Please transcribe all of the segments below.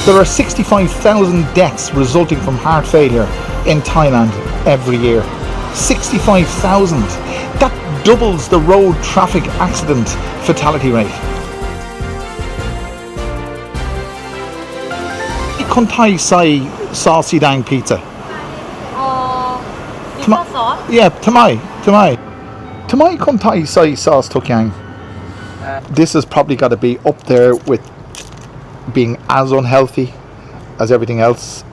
There are 65,000 deaths resulting from heart failure in Thailand every year. 65,000. That doubles the road traffic accident fatality rate. Con Thai sai sauce dang pizza. Pizza sauce? Yeah, Tamai Con Thai sai sauce tokyang. This has probably got to be up there with being as unhealthy as everything else.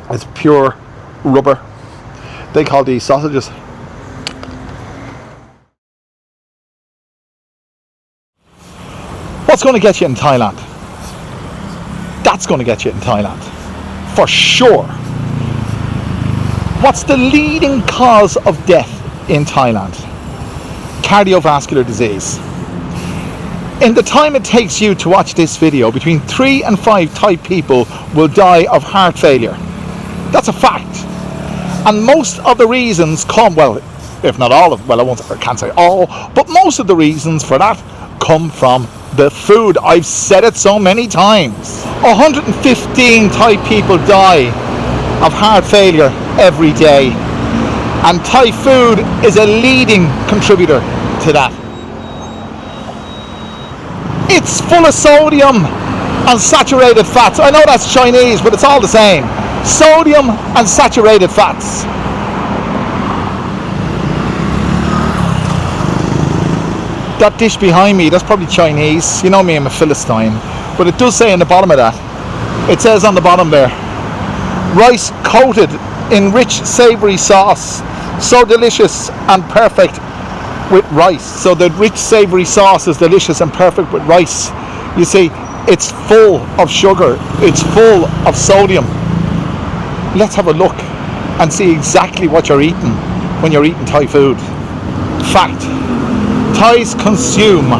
It's pure rubber. They call these sausages. What's going to get you in Thailand? That's going to get you in Thailand, for sure. What's the leading cause of death in Thailand? Cardiovascular disease. In the time it takes you to watch this video, between 3 and 5 Thai people will die of heart failure. That's a fact. And most of the reasons come, well, if not all of, well, I can't say all, but most of the reasons for that come from the food. I've said it so many times. 115 Thai people die of heart failure every day. And Thai food is a leading contributor to that. It's full of sodium and saturated fats. I know that's Chinese, but it's all the same. Sodium and saturated fats. That dish behind me, that's probably Chinese. You know me, I'm a Philistine. But it does say in the bottom of that, it says on the bottom there, rice coated in rich savoury sauce, so delicious and perfect with rice. So the rich savoury sauce is delicious and perfect with rice. You see, it's full of sugar, it's full of sodium. Let's have a look and see exactly what you're eating when you're eating Thai food. Fact, Thais consume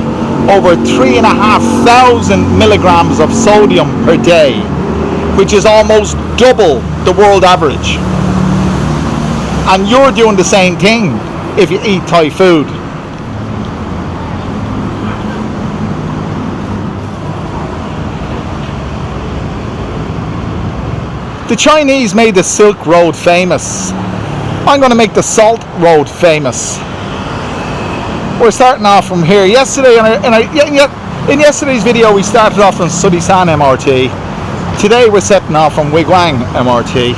over 3,500 milligrams of sodium per day, which is almost double the world average. And you're doing the same thing if you eat Thai food. The Chinese made the Silk Road famous. I'm going to make the Salt Road famous. We're starting off from here. Yesterday, in yesterday's video, we started off from Sudisan MRT. Today, we're setting off from Wigwang MRT.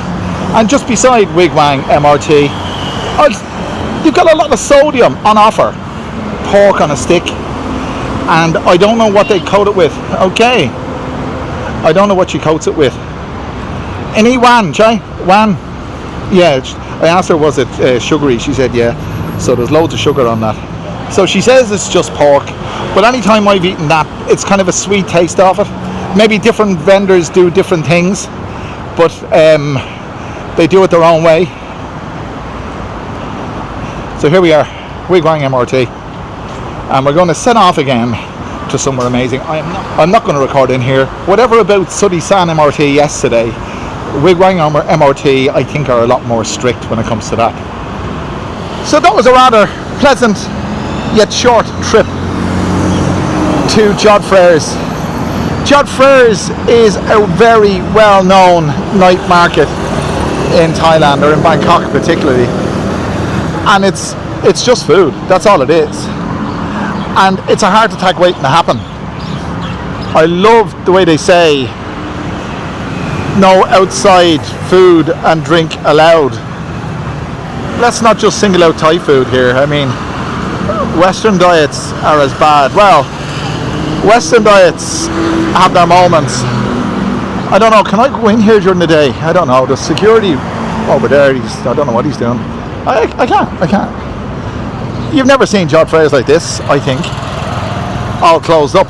And just beside Wigwang MRT, you've got a lot of sodium on offer. Pork on a stick. And I don't know what they coat it with. Okay. I don't know what she coats it with. Any wan, Chai? Wan? Yeah, I asked her, was it sugary? She said, yeah. So there's loads of sugar on that. So she says it's just pork. But anytime I've eaten that, it's kind of a sweet taste of it. Maybe different vendors do different things, but they do it their own way. So here we are, Wigwang MRT. And we're going to set off again to somewhere amazing. I'm not going to record in here. Whatever about Sudisan MRT yesterday, Wigwang MRT I think are a lot more strict when it comes to that. So that was a rather pleasant yet short trip to Jod Freres. Jod Freres is a very well-known night market in Thailand, or in Bangkok particularly, and it's just food. That's all it is, and it's a heart attack waiting to happen. I love the way they say no outside food and drink allowed. Let's not just single out Thai food here. I mean, Western diets are as bad. Well, Western diets have their moments. I don't know, can I go in here during the day? I don't know, the security over there, I don't know what he's doing. I can't. You've never seen Jod Freres like this, I think. All closed up.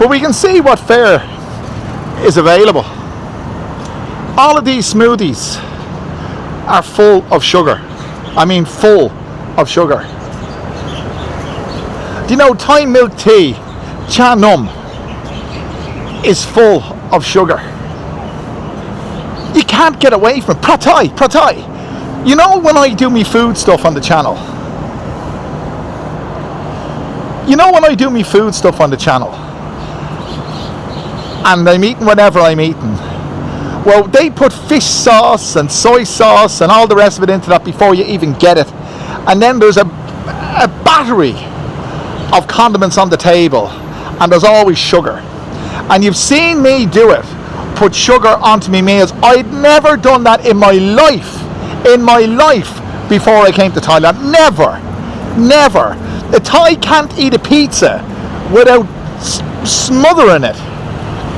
But we can see what fare is available. All of these smoothies are full of sugar. I mean full of sugar. Do you know Thai milk tea, cha num, is full of sugar? You can't get away from it. Pad Thai. You know when I do me food stuff on the channel? and I'm eating whatever I'm eating. Well, they put fish sauce and soy sauce and all the rest of it into that before you even get it. And then there's a battery of condiments on the table, and there's always sugar. And you've seen me do it, put sugar onto my meals. I'd never done that in my life before I came to Thailand. Never. A Thai can't eat a pizza without smothering it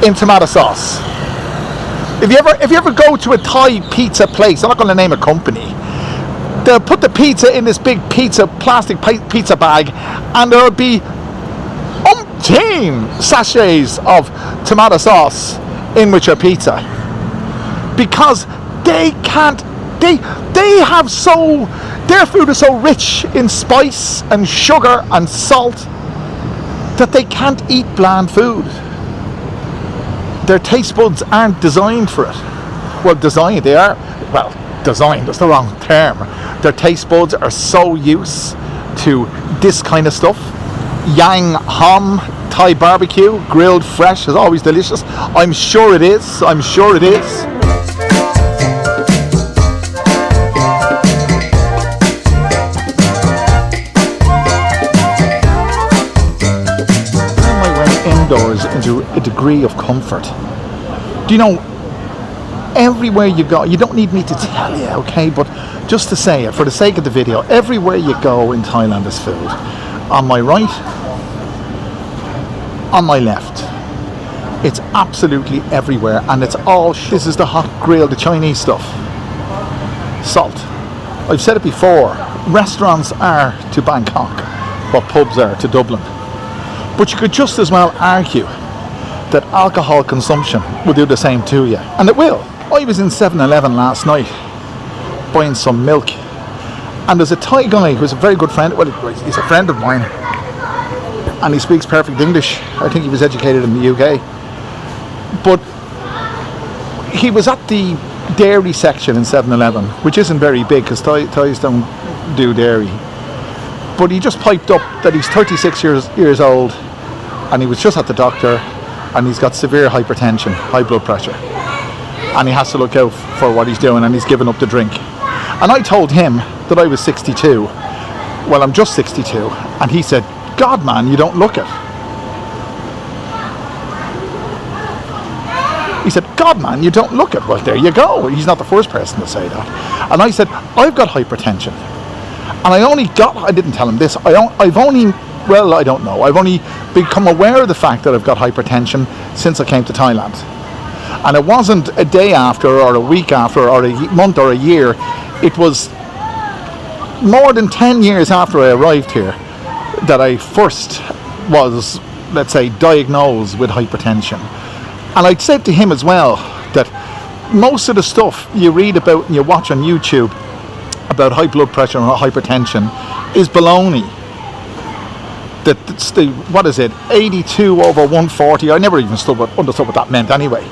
in tomato sauce. If you ever go to a Thai pizza place, I'm not going to name a company, they'll put the pizza in this big plastic pizza bag, and there'll be umpteen sachets of tomato sauce in with your pizza, because they can't. Their food is so rich in spice and sugar and salt that they can't eat bland food. Their taste buds aren't designed for it. Well, designed, that's the wrong term. Their taste buds are so used to this kind of stuff. Yang hom, Thai barbecue, grilled fresh, is always delicious. I'm sure it is. Indoors into a degree of comfort. Do you know, everywhere you go, you don't need me to tell you, okay, but just to say it for the sake of the video, everywhere you go in Thailand is food. On my right, on my left, it's absolutely everywhere, and it's all this is the hot grill, the Chinese stuff. Salt. I've said it before, restaurants are to Bangkok what pubs are to Dublin. But you could just as well argue that alcohol consumption will do the same to you. And it will. I was in 7-Eleven last night buying some milk. And there's a Thai guy who's a very good friend. Well, he's a friend of mine. And he speaks perfect English. I think he was educated in the UK. But he was at the dairy section in 7-Eleven, which isn't very big because Thais don't do dairy. But he just piped up that he's 36 years old, and he was just at the doctor, and he's got severe hypertension, high blood pressure, and he has to look out for what he's doing, and he's given up the drink. And I told him that I was 62. Well, I'm just 62, and he said, "God, man, you don't look it." He said, "God, man, you don't look it." Well, there you go. He's not the first person to say that. And I said, "I've got hypertension. And I didn't tell him this, I've only become aware of the fact that I've got hypertension since I came to Thailand. And it wasn't a day after, or a week after, or a month, or a year. It was more than 10 years after I arrived here that I first was, let's say, diagnosed with hypertension. And I'd said to him as well that most of the stuff you read about and you watch on YouTube about high blood pressure and hypertension is baloney. What is it, 82 over 140? I never even understood what that meant anyway.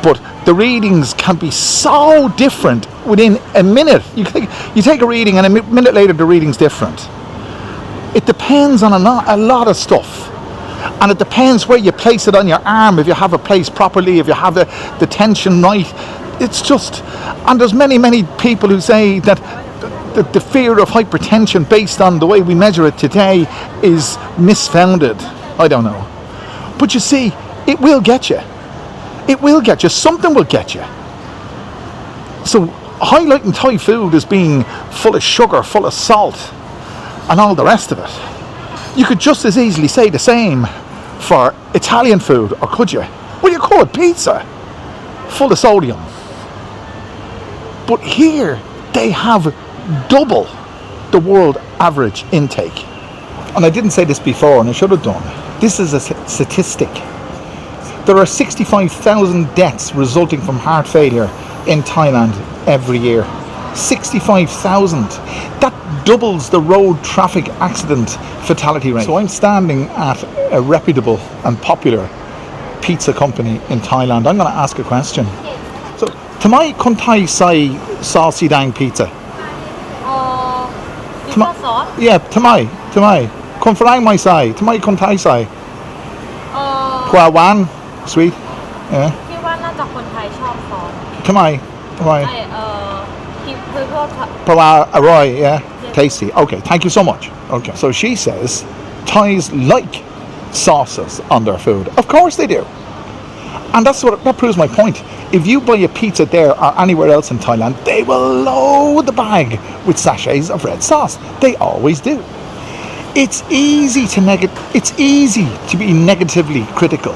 But the readings can be so different within a minute. You take a reading and a minute later the reading's different. It depends on a lot of stuff. And it depends where you place it on your arm, if you have it placed properly, if you have the tension right. It's just, and there's many people who say that the fear of hypertension based on the way we measure it today is misfounded. I don't know. But you see, it will get you. It will get you. Something will get you. So highlighting Thai food as being full of sugar, full of salt, and all the rest of it, you could just as easily say the same for Italian food, or could you? Well, you could. Pizza, full of sodium. But here, they have double the world average intake. And I didn't say this before, and I should have done. This is a statistic. There are 65,000 deaths resulting from heart failure in Thailand every year. 65,000. That doubles the road traffic accident fatality rate. So I'm standing at a reputable and popular pizza company in Thailand. I'm going to ask a question. So, Tamai Kuntai Sai Saucy Dang Pizza. Pizza sauce? Yeah, Tamai. Kon Frang Mai Sai. Tamai Kuntai Sai. Kwa Wan. Sweet. Yeah. พี่ว่าน่าจะคนไทยชอบซอส Why? ที่เพื่อ Pala Aroy, yeah. Tasty. Okay, thank you so much. Okay. So she says Thais like sauces on their food. Of course they do. And that proves my point. If you buy a pizza there or anywhere else in Thailand, they will load the bag with sachets of red sauce. They always do. It's easy to be negatively critical.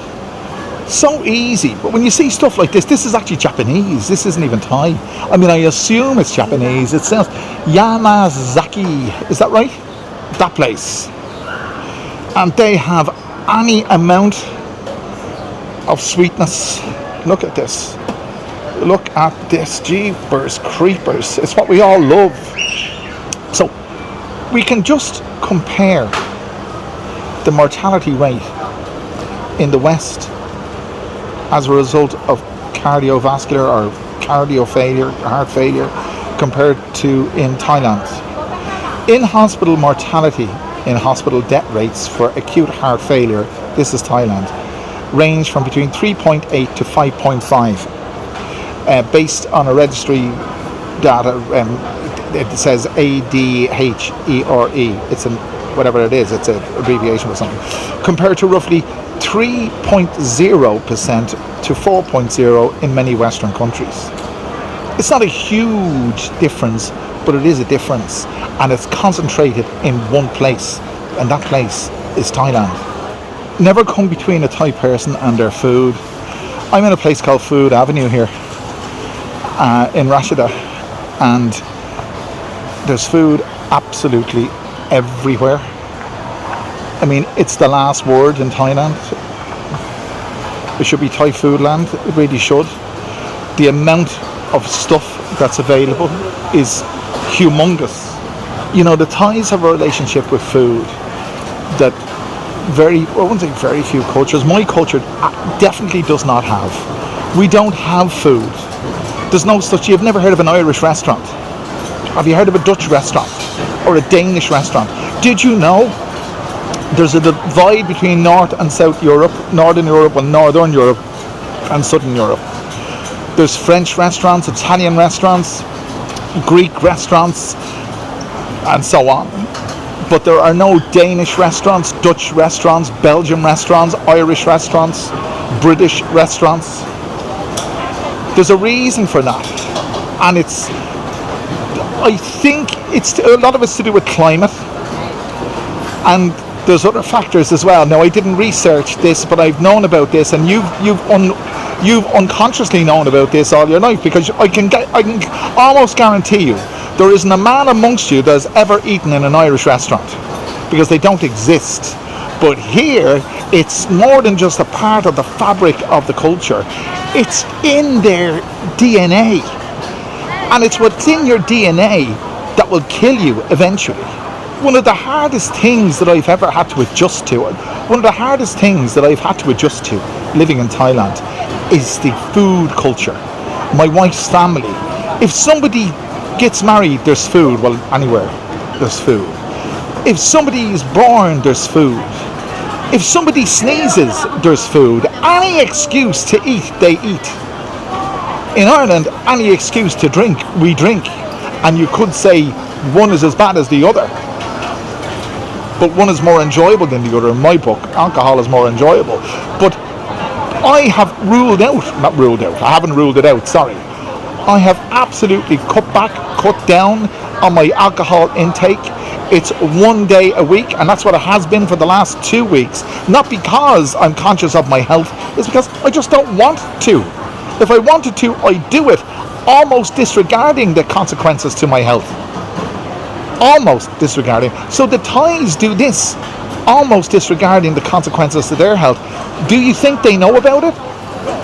So easy. But when you see stuff like this is actually Japanese. This isn't even Thai. I mean, I assume it's Japanese. It sounds Yamazaki. Is that right? That place. And they have any amount of sweetness. Look at this. Look at this. Jeepers creepers. It's what we all love. So we can just compare the mortality rate in the West as a result of cardiovascular or heart failure, compared to in Thailand. In hospital mortality, in hospital death rates for acute heart failure, this is Thailand, range from between 3.8 to 5.5, based on a registry data. It says ADHERE. It's whatever it is. It's an abbreviation or something. Compared to roughly 3.0% to 4.0 in many Western countries. It's not a huge difference, but it is a difference, and it's concentrated in one place, and that place is Thailand. Never come between a Thai person and their food. I'm in a place called Food Avenue here in Rashida, and there's food absolutely everywhere. I mean, it's the last word in Thailand. It should be Thai food land. It really should. The amount of stuff that's available is humongous. You know, the Thais have a relationship with food that I wouldn't say very few cultures. My culture definitely does not have. We don't have food. There's no such. You've never heard of an Irish restaurant. Have you heard of a Dutch restaurant or a Danish restaurant? Did you know there's a divide between North and South Europe, Northern Europe and Northern Europe and Southern Europe? There's French restaurants, Italian restaurants, Greek restaurants, and so on. But there are no Danish restaurants, Dutch restaurants, Belgian restaurants, Irish restaurants, British restaurants. There's a reason for that. And I think it's a lot of it's to do with climate, and there's other factors as well. Now, I didn't research this, but I've known about this, and you've unconsciously known about this all your life, because I can almost guarantee you there isn't a man amongst you that has ever eaten in an Irish restaurant, because they don't exist. But here, it's more than just a part of the fabric of the culture. It's in their DNA. And it's what's in your DNA that will kill you eventually. One of the hardest things that I've ever had to adjust to, living in Thailand, is the food culture. My wife's family. If somebody gets married, there's food. Well, anywhere, there's food. If somebody is born, there's food. If somebody sneezes, there's food. Any excuse to eat, they eat. In Ireland, any excuse to drink, we drink. And you could say one is as bad as the other. But one is more enjoyable than the other in my book. Alcohol is more enjoyable. But I have I haven't ruled it out, sorry. I have absolutely cut down on my alcohol intake. It's 1 day a week, and that's what it has been for the last 2 weeks. Not because I'm conscious of my health, it's because I just don't want to. If I wanted to, I do it, almost disregarding the consequences to my health. Almost disregarding. So the Thais do this, almost disregarding the consequences to their health. Do you think they know about it?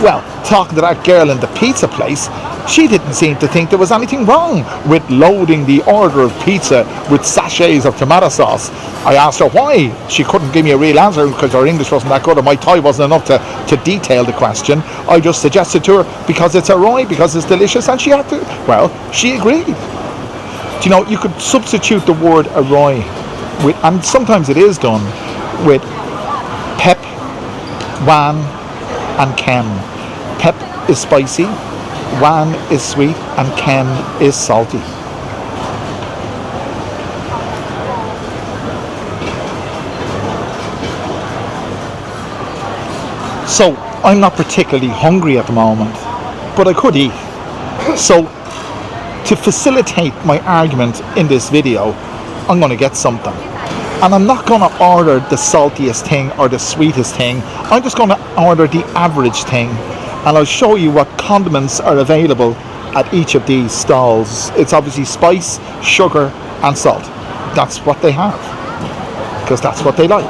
Well, talking to that girl in the pizza place, she didn't seem to think there was anything wrong with loading the order of pizza with sachets of tomato sauce. I asked her why. She couldn't give me a real answer because her English wasn't that good and my Thai wasn't enough to detail the question. I just suggested to her because it's a roy, because it's delicious, and she had to. Well, she agreed. Do you know, you could substitute the word aroy with, and sometimes it is done, with pep, wan, and kem. Pep is spicy, Wan is sweet, and Ken is salty. So I'm not particularly hungry at the moment, but I could eat. So to facilitate my argument in this video, I'm going to get something. And I'm not going to order the saltiest thing or the sweetest thing. I'm just going to order the average thing. And I'll show you what condiments are available at each of these stalls. It's obviously spice, sugar, and salt. That's what they have, because that's what they like.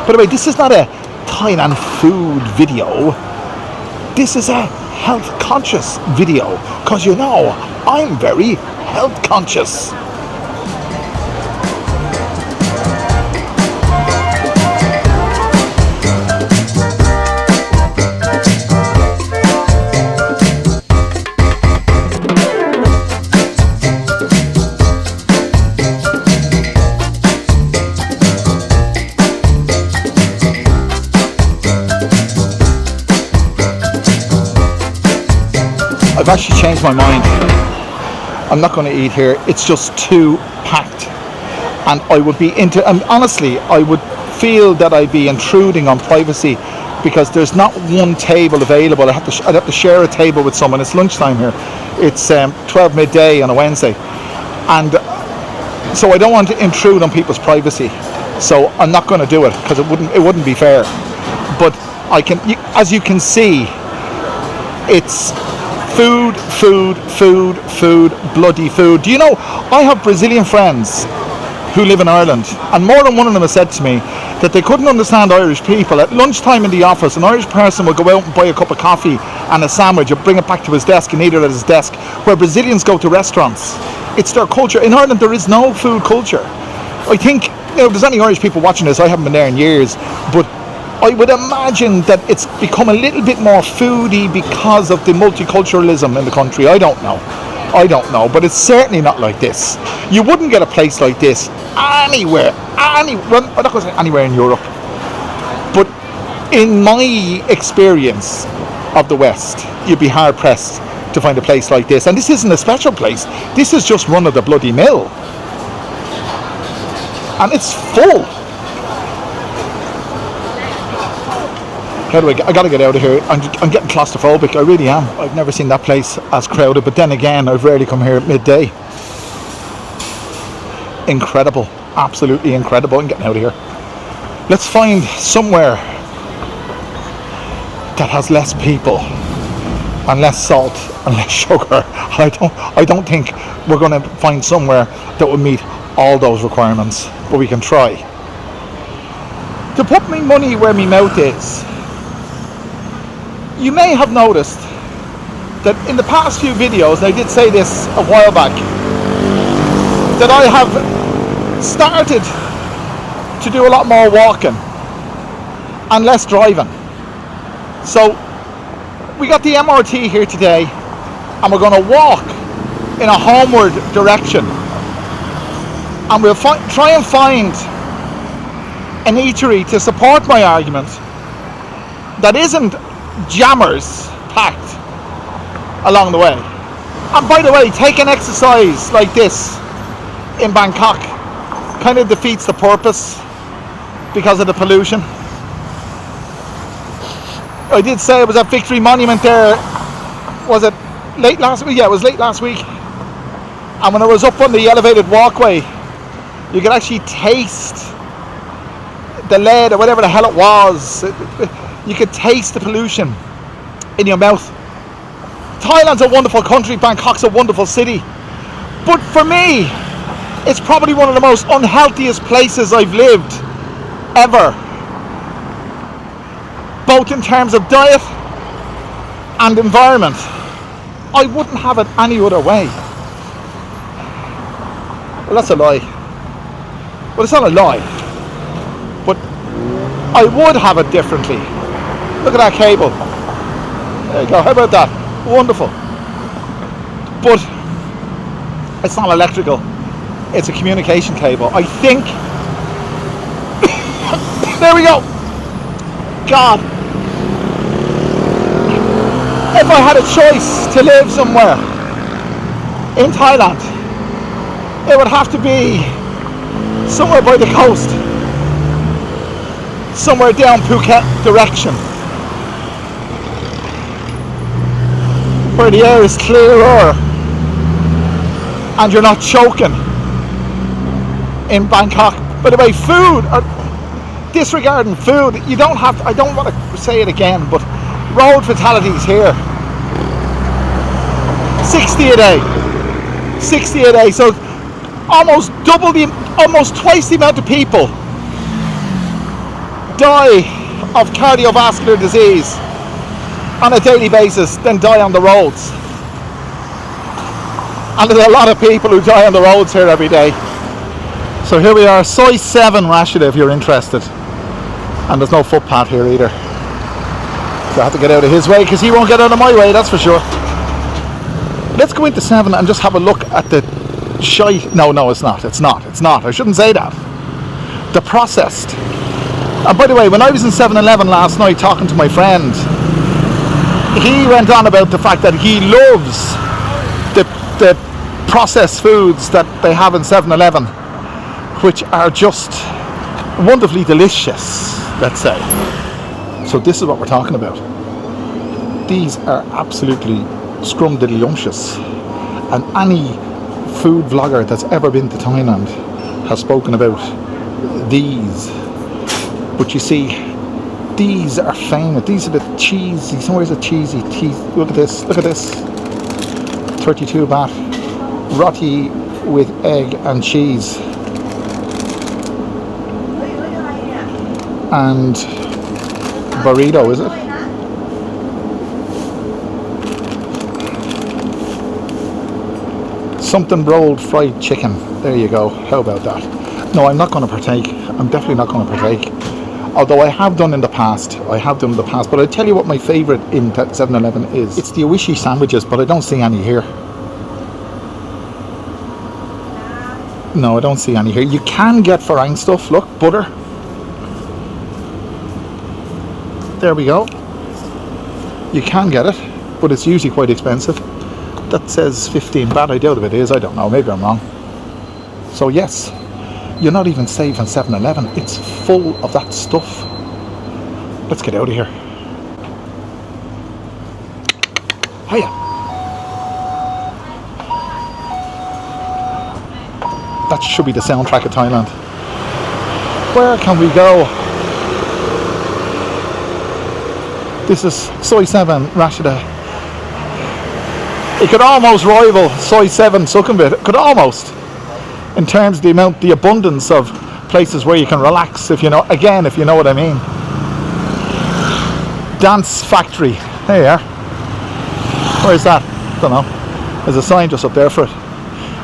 By the way, this is not a Thailand food video. This is a health conscious video, because you know I'm very health conscious. I've actually changed my mind. I'm not going to eat here. It's just too packed. And I would be and honestly, I would feel that I'd be intruding on privacy, because there's not one table available. I'd have to share a table with someone. It's lunchtime here. It's 12 midday on a Wednesday. And so I don't want to intrude on people's privacy. So I'm not going to do it, because it wouldn't be fair. But as you can see, it's food, bloody food. Do you know, I have Brazilian friends who live in Ireland, and more than one of them has said to me that they couldn't understand Irish people. At lunchtime in the office, an Irish person will go out and buy a cup of coffee and a sandwich and bring it back to his desk and eat it at his desk, where Brazilians go to restaurants. It's their culture. In Ireland, there is no food culture. I think, if there's any Irish people watching this, I haven't been there in years, but I would imagine that it's become a little bit more foodie because of the multiculturalism in the country. I don't know, but it's certainly not like this. You wouldn't get a place like this anywhere. Well, I'm not going to say anywhere in Europe, but in my experience of the West, you'd be hard pressed to find a place like this. And this isn't a special place. This is just run of the bloody mill, and it's full. I gotta get out of here. I'm getting claustrophobic. I really am. I've never seen that place as crowded, but then again, I've rarely come here at midday. Incredible, absolutely incredible. I'm getting out of here. Let's find somewhere that has less people and less salt and less sugar. I don't think we're going to find somewhere that will meet all those requirements, but we can try. To put me money where my mouth is, you may have noticed that in the past few videos, and I did say this a while back, that I have started to do a lot more walking and less driving. So we got the MRT here today, and we're going to walk in a homeward direction, and we'll try and find an eatery to support my argument that isn't jammers packed along the way. And by the way, taking exercise like this in Bangkok kind of defeats the purpose because of the pollution. I did say I was at Victory Monument there, was it late last week? Yeah, it was late last week. And when I was up on the elevated walkway, you could actually taste the lead or whatever the hell it was. You could taste the pollution in your mouth. Thailand's a wonderful country, Bangkok's a wonderful city, but for me, it's probably one of the most unhealthiest places I've lived ever, both in terms of diet and environment. I wouldn't have it any other way. Well, that's a lie. Well, it's not a lie, but I would have it differently. Look at that cable. There you go. How about that? Wonderful. But it's not electrical. It's a communication cable. I think. There we go. God. If I had a choice to live somewhere in Thailand, it would have to be somewhere by the coast, somewhere down Phuket direction, where the air is clearer and you're not choking in Bangkok. By the way, food, or disregarding food, you don't have to, I don't want to say it again, but road fatalities here, 60 a day, 60 a day. So almost twice the amount of people die of cardiovascular disease on a daily basis than die on the roads. And there's a lot of people who die on the roads here every day. So here we are, Soi 7 Rashida, if you're interested. And there's no footpath here either. So I have to get out of his way because he won't get out of my way, that's for sure. Let's go into 7 and just have a look at the No, it's not. I shouldn't say that. The processed. And by the way, when I was in 7-Eleven last night talking to my friend, he went on about the fact that he loves the processed foods that they have in 7-Eleven, which are just wonderfully delicious, let's say. So this is what we're talking about. These are absolutely scrumdiddlyumptious, and any food vlogger that's ever been to Thailand has spoken about these. But you see, these are famous. These are the cheesy. Where's the cheesy teeth? Look at this. 32 baht. Roti with egg and cheese. And burrito, is it? Something rolled fried chicken. There you go. How about that? No, I'm not going to partake. I'm definitely not going to partake. Although I have done in the past. But I'll tell you what my favourite in 7-Eleven is. It's the Awishi sandwiches, but I don't see any here. No, I don't see any here. You can get Farang stuff. Look, butter. There we go. You can get it, but it's usually quite expensive. That says 15 baht. I doubt if it is. I don't know. Maybe I'm wrong. So yes, you're not even safe in 7-Eleven. It's full of that stuff. Let's get out of here. Hiya. That should be the soundtrack of Thailand. Where can we go? This is Soi 7 Rashida. It could almost rival Soi 7 Sukhumvit. It could almost, in terms of the abundance of places where you can relax, if you know what I mean. Dance Factory. There you are. Where is that? Don't know. There's a sign just up there for it.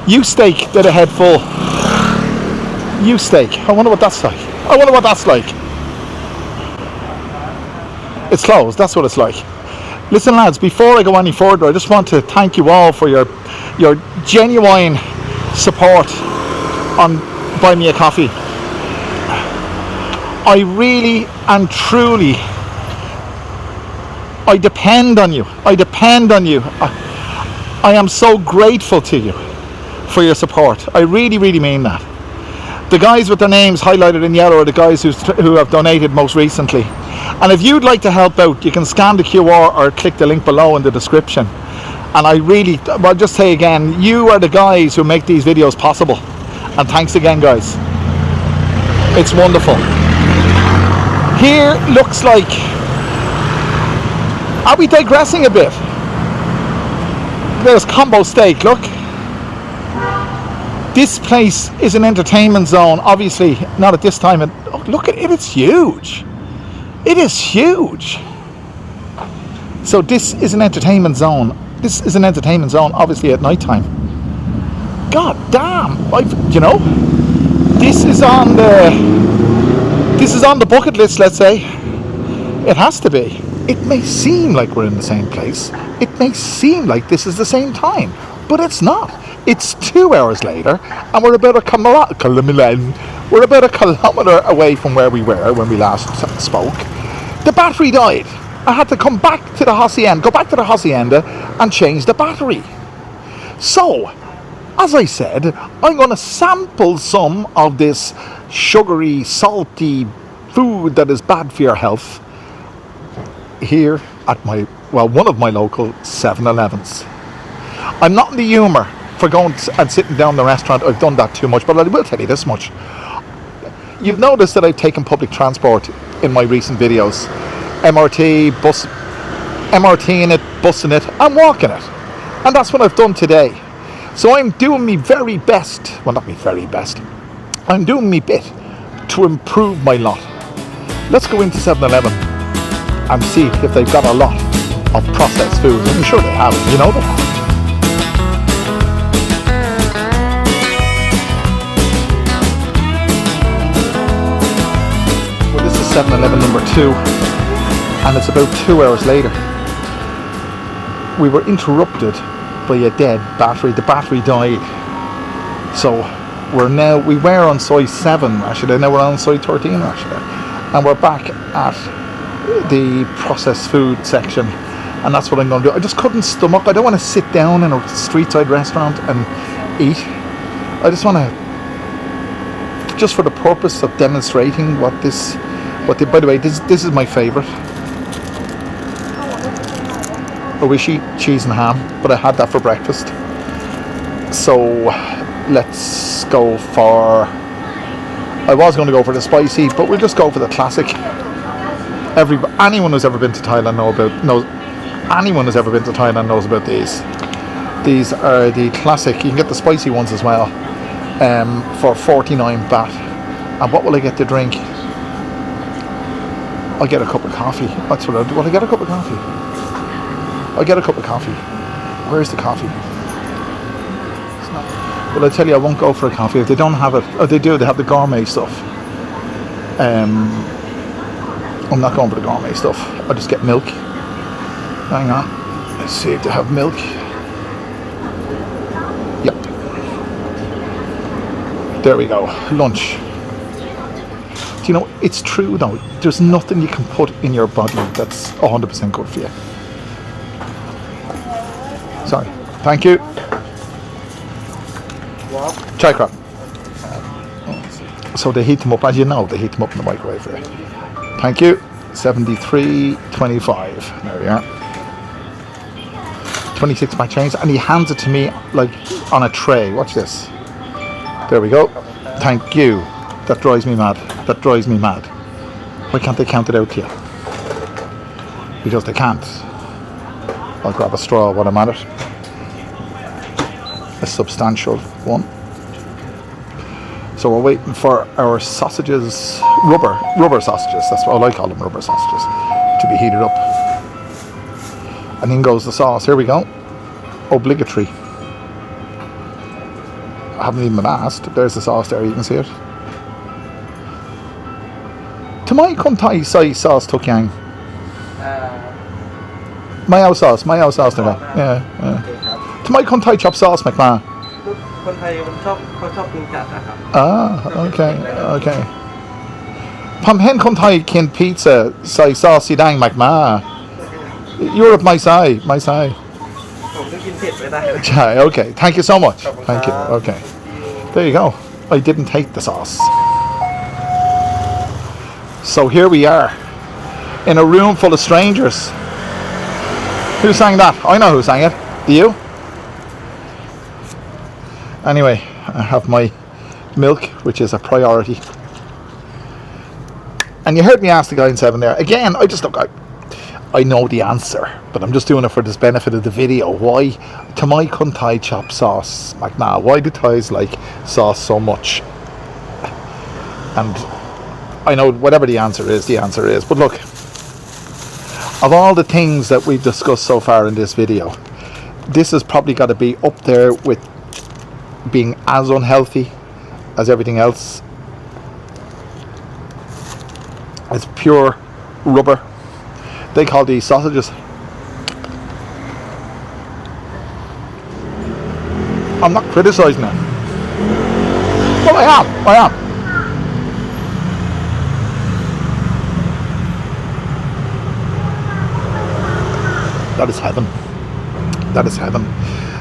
You Steak did a head full. You Steak. I wonder what that's like. It's closed. That's what it's like. Listen, lads, before I go any further, I just want to thank you all for your genuine support on Buy Me a Coffee. I really and truly, I depend on you. I am so grateful to you for your support. I really, really mean that. The guys with their names highlighted in yellow are the guys who have donated most recently. And if you'd like to help out, you can scan the QR or click the link below in the description. And I'll just say again, you are the guys who make these videos possible. And thanks again, guys. It's wonderful. Here looks like... Are we digressing a bit? There's combo steak, look. This place is an entertainment zone, obviously not at this time. Oh, look at it, it's huge. It is huge. So this is an entertainment zone. Obviously at night time. God damn! This is on the bucket list. Let's say it has to be. It may seem like we're in the same place. It may seem like this is the same time, but it's not. It's 2 hours later, and we're about a kilometre away from where we were when we last spoke. The battery died. I had to come back to the hacienda, go back to the hacienda and change the battery. So, as I said, I'm going to sample some of this sugary, salty food that is bad for your health here at one of my local 7-Elevens. I'm not in the humour for going and sitting down in the restaurant. I've done that too much, but I will tell you this much. You've noticed that I've taken public transport in my recent videos. MRT, bus, MRT in it, bus in it, I'm walking it. And that's what I've done today. So I'm doing my very best, well not my very best, I'm doing my bit to improve my lot. Let's go into 7-Eleven and see if they've got a lot of processed foods. I'm sure they have, you know they have. Well, this is 7-Eleven number 2, and it's about 2 hours later. We were interrupted by a dead battery. The battery died. So we were on size 7, Rashida, now we're on size 13, Rashida. And we're back at the processed food section. And that's what I'm going to do. I just couldn't stomach. I don't want to sit down in a street side restaurant and eat. I just want to, just for the purpose of demonstrating by the way, this is my favourite. Oishi cheese and ham, but I had that for breakfast. So let's go for, I was going to go for the spicy, but we'll just go for the classic. Anyone who's ever been to Thailand knows about these. These are the classic. You can get the spicy ones as well, for 49 baht. And what will I get to drink? I'll get a cup of coffee. That's what I'll do. Will I get a cup of coffee? I'll get a cup of coffee. Where's the coffee? Well, I tell you, I won't go for a coffee if they don't have it. Oh, they do. They have the gourmet stuff. I'm not going for the gourmet stuff. I'll just get milk. Hang on. Let's see if they have milk. Yep. There we go. Lunch. Do you know, it's true though. There's nothing you can put in your body that's 100% good for you. Sorry. Thank you. Chai crab. So they heat them up, as you know, they heat them up in the microwave there. Thank you. 73.25. There we are. 26 baht change, and he hands it to me like on a tray. Watch this. There we go. Thank you. That drives me mad. That drives me mad. Why can't they count it out to you? Because they can't. I'll grab a straw while I'm at it. A substantial one. So we're waiting for our sausages, rubber sausages, that's what I call them, rubber sausages, to be heated up. And in goes the sauce. Here we go. Obligatory. I haven't even been asked. There's the sauce there, you can see it. Tamai kun thai sai sauce tuk yang. Mayo sauce today. Yeah. Tamai kun thai chop sauce, McMahon. คนไทยมันชอบเขาชอบกินจัดนะครับ Okay. Pam hen kun thai kin pizza sai sauce sidang McMahon. You're of my side. ผมก็กินเผ็ดไม่ได้นะ Chai, okay. Thank you so much. Thank you. Okay. There you go. I didn't take the sauce. So here we are in a room full of strangers. Who sang that? I know who sang it. Do you? Anyway, I have my milk, which is a priority. And you heard me ask the guy in 7 there. Again, I know the answer, but I'm just doing it for this benefit of the video. Why Tamai kun Thai chop sauce? Like, nah, why do Thais like sauce so much? And I know whatever the answer is. But look, of all the things that we've discussed so far in this video, this has probably got to be up there with being as unhealthy as everything else. It's pure rubber. They call these sausages. I'm not criticizing it. Well, I am. That is heaven. That is heaven.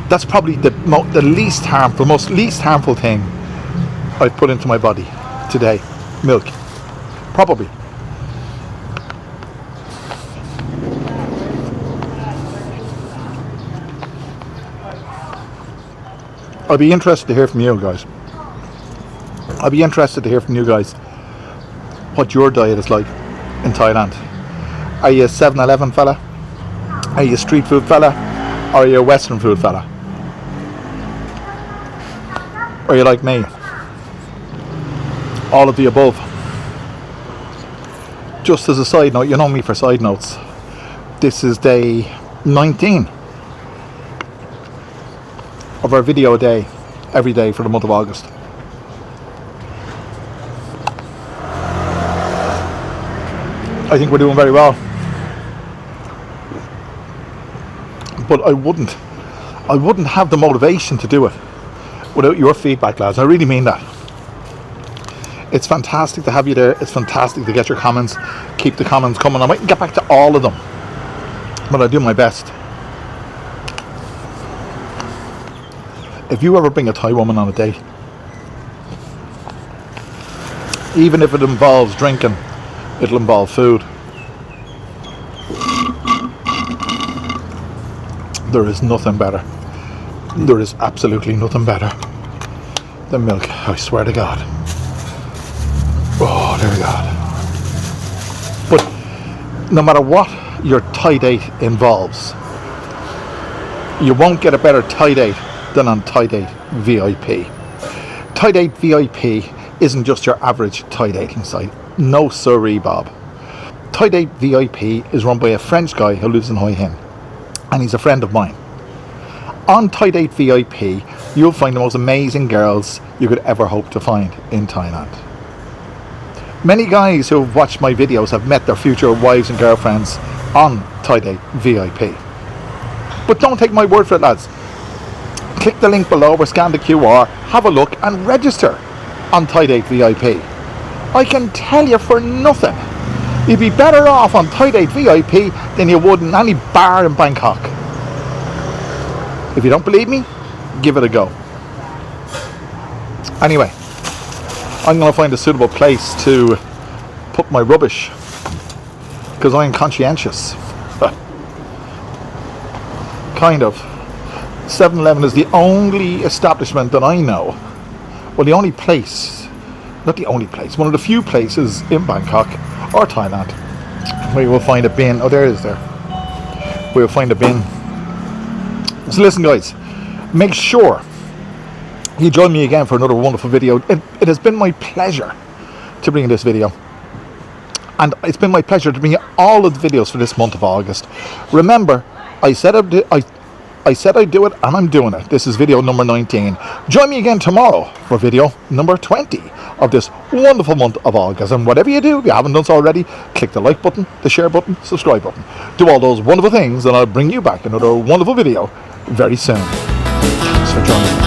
That's probably the least harmful, most least harmful thing I've put into my body today. Milk. Probably. I'd be interested to hear from you guys. I'd be interested to hear from you guys what your diet is like in Thailand. Are you a 7-Eleven fella? Are you a street food fella? Or are you a Western food fella? Or are you like me? All of the above. Just as a side note, you know me for side notes. This is day 19 of our video day every day for the month of August. I think we're doing very well. But I wouldn't have the motivation to do it without your feedback, lads. I really mean that. It's fantastic to have you there. It's fantastic to get your comments. Keep the comments coming. I might get back to all of them, but I do my best. If you ever bring a Thai woman on a date, even if it involves drinking, it'll involve food. There is nothing better. There is absolutely nothing better than milk. I swear to God. Oh, dear God. But no matter what your Thai date involves, you won't get a better Thai date than on Thai Date VIP. Thai Date VIP isn't just your average Thai dating site. No siree, Bob. Thai Date VIP is run by a French guy who lives in Hoi Hin, and he's a friend of mine. On Thai Date VIP, you'll find the most amazing girls you could ever hope to find in Thailand. Many guys who have watched my videos have met their future wives and girlfriends on Thai Date VIP. But don't take my word for it, lads. Click the link below or scan the QR, have a look and register on Thai Date VIP. I can tell you for nothing, you'd be better off on Thai Date VIP than you would in any bar in Bangkok. If you don't believe me, give it a go. Anyway, I'm going to find a suitable place to put my rubbish because I'm conscientious. Kind of. 7-Eleven is the only establishment that I know, well, the only place, not the only place, one of the few places in Bangkok or Thailand where you will find a bin. Oh, there it is there. Where you'll find a bin. So listen, guys, make sure you join me again for another wonderful video. It has been my pleasure to bring you this video. And it's been my pleasure to bring you all of the videos for this month of August. Remember, I said I'd do it, and I'm doing it. This is video number 19. Join me again tomorrow for video number 20 of this wonderful month of August. And whatever you do, if you haven't done so already, click the like button, the share button, subscribe button. Do all those wonderful things, and I'll bring you back another wonderful video very soon. Thanks for joining me.